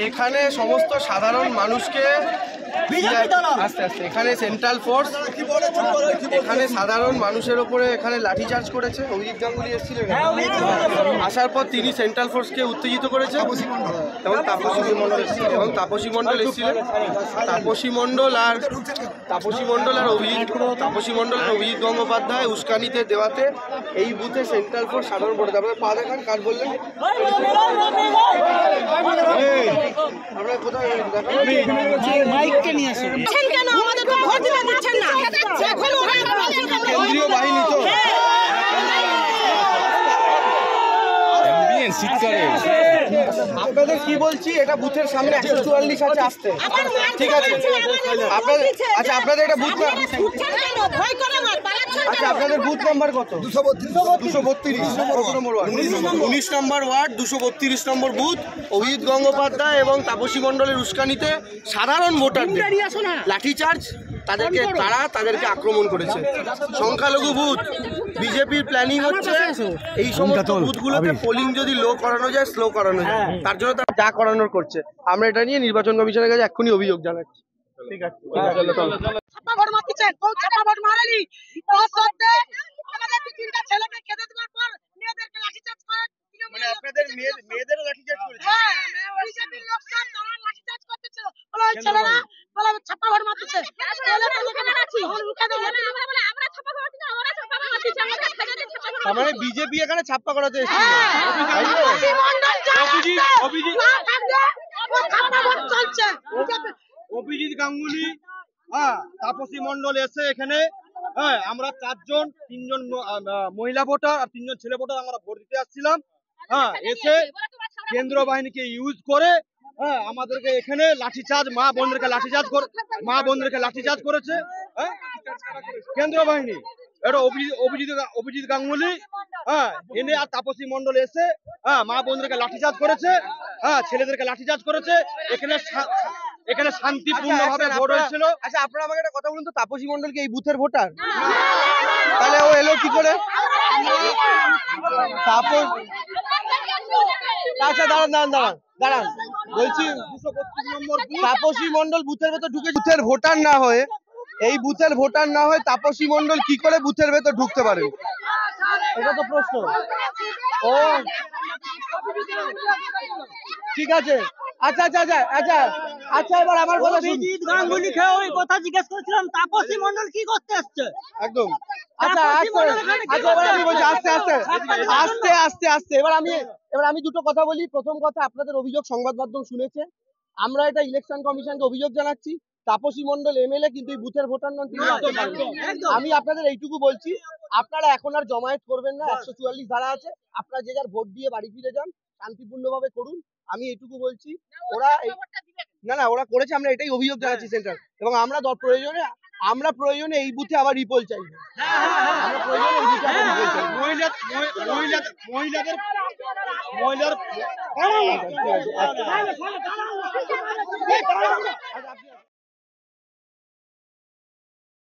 এখানে সমস্ত সাধারণ মানুষকে আস্তে আস্তে এখানে সেন্ট্রাল ফোর্স এখানে সাধারণ মানুষের উপরে এখানে লাঠিচার্জ করেছে। অভিজিৎ গাঙ্গুলি এসেছিলেন, আসার পর তিনি সেন্ট্রাল ফোর্সকে উত্তেজিত করেছে এবং তাপসী মণ্ডল এসেছিলেন। তাপসী মণ্ডল আর অভিজিৎ গঙ্গোপাধ্যায় উস্কানিতে দেওয়াতে এই বুথে সেন্ট্রাল ফোর্স সাধারণ ভোটে আপনারা পা দেখান কাজ বললেন আপনারা কোথায় কেন্দ্রীয় বাহিনী তো শীতকালে আপনাদের কি বলছি, এটা বুথের সামনে 144 আছে আসতে, ঠিক আছে? আপনাদের আচ্ছা আপনাদের এটা বুথ আচ্ছা আপনাদের বুথ নাম্বার কত? 232 নম্বর ওয়ার্ড, 19 নম্বর ওয়ার্ড, 232 নম্বর বুথ। অভিজিৎ গঙ্গোপাধ্যায় এবং তাপসী মণ্ডলের উস্কানিতে সাধারণ ভোটারদের লাঠিচার্জ, তাদেরকে আক্রমণ করেছে। সংখ্যালঘু বুথ, বিজেপির প্ল্যানিং হচ্ছে এই সমস্ত বুথগুলোতে পোলিং যদি লো করানো যায়, স্লো করানো যায়, তার জন্য তারা যা করানোর করছে। আমরা এটা নিয়ে নির্বাচন কমিশনের কাছে এক্ষুনি অভিযোগ জানাচ্ছি। ঠিক আছে, মানে আপনাদের মেয়েদেরও লাঠিচার্জ করেছে? মানে বিজেপি এখানে ছাপ্পা করাতে এসেছিল। অভিজিৎ গাঙ্গুলি, তাপসী মণ্ডল এসে এখানে আমরা 4 জন, 3 জন মহিলা ভোটার আর 3 জন ছেলে ভোটার আমরা ভোট দিতে আসছিলাম। এসে কেন্দ্রীয় বাহিনীকে ইউজ করে আমাদেরকে এখানে লাঠিচার্জ, মা বোনদেরকে লাঠিচার্জ করেছে কেন্দ্রীয় বাহিনী। এটা অভিজিৎ গাঙ্গুলি এনে আর তাপসী মণ্ডল এসে মা বোনদেরকে লাঠিচার্জ করেছে, ছেলেদেরকে লাঠিচার্জ করেছে। এখানে শান্তিপূর্ণ ভাবে ভোট হয়েছিল। আচ্ছা আপনারা আমাকে একটা কথা বলুন তো, তাপসী মণ্ডল কি এই বুথের ভোটার? তাহলে ও এলো কি করে? আচ্ছা দাঁড়ান বলছি, 232 নম্বর তাপসী মণ্ডল বুথের ভেতর ঢুকে বুথের ভোটার না হয়ে, এই বুথের ভোটার না হয়ে তাপসী মণ্ডল কি করে বুথের ভেতর ঢুকতে পারে? এটা তো প্রশ্ন। ও ঠিক আছে, আচ্ছা এবার আমার কথা অভিজিৎ গাঙ্গুলি খেয়ে ওই কথা জিজ্ঞেস করেছিলাম, তাপসী মণ্ডল কি করতে আসছে একদম। আচ্ছা এবার আমি বলছি আস্তে এবার আমি দুটো কথা বলি। প্রথম কথা, আপনাদের অভিযোগ সংবাদ মাধ্যম শুনেছে, আমরা এটা ইলেকশন কমিশনকে অভিযোগ জানাচ্ছি। তাপসী মণ্ডল এমএলএ, কিন্তু এই বুথের ভোটার নন, তিনি আসতে পারেন। আমি আপনাদের এইটুকু বলছি, আপনারা এখন আর জমায়েত করবেন না, 144 ধারা আছে, আপনারা যে যার ভোট দিয়ে বাড়ি ফিরে যান, শান্তিপূর্ণভাবে করুন। আমি এইটুকু বলছি, ওরা করেছে, আমরা এটাই অভিযোগ জানাচ্ছি সেন্টার, এবং আমরা প্রয়োজনে এই বুথে আবার রিপোল চাই। মহিলাদের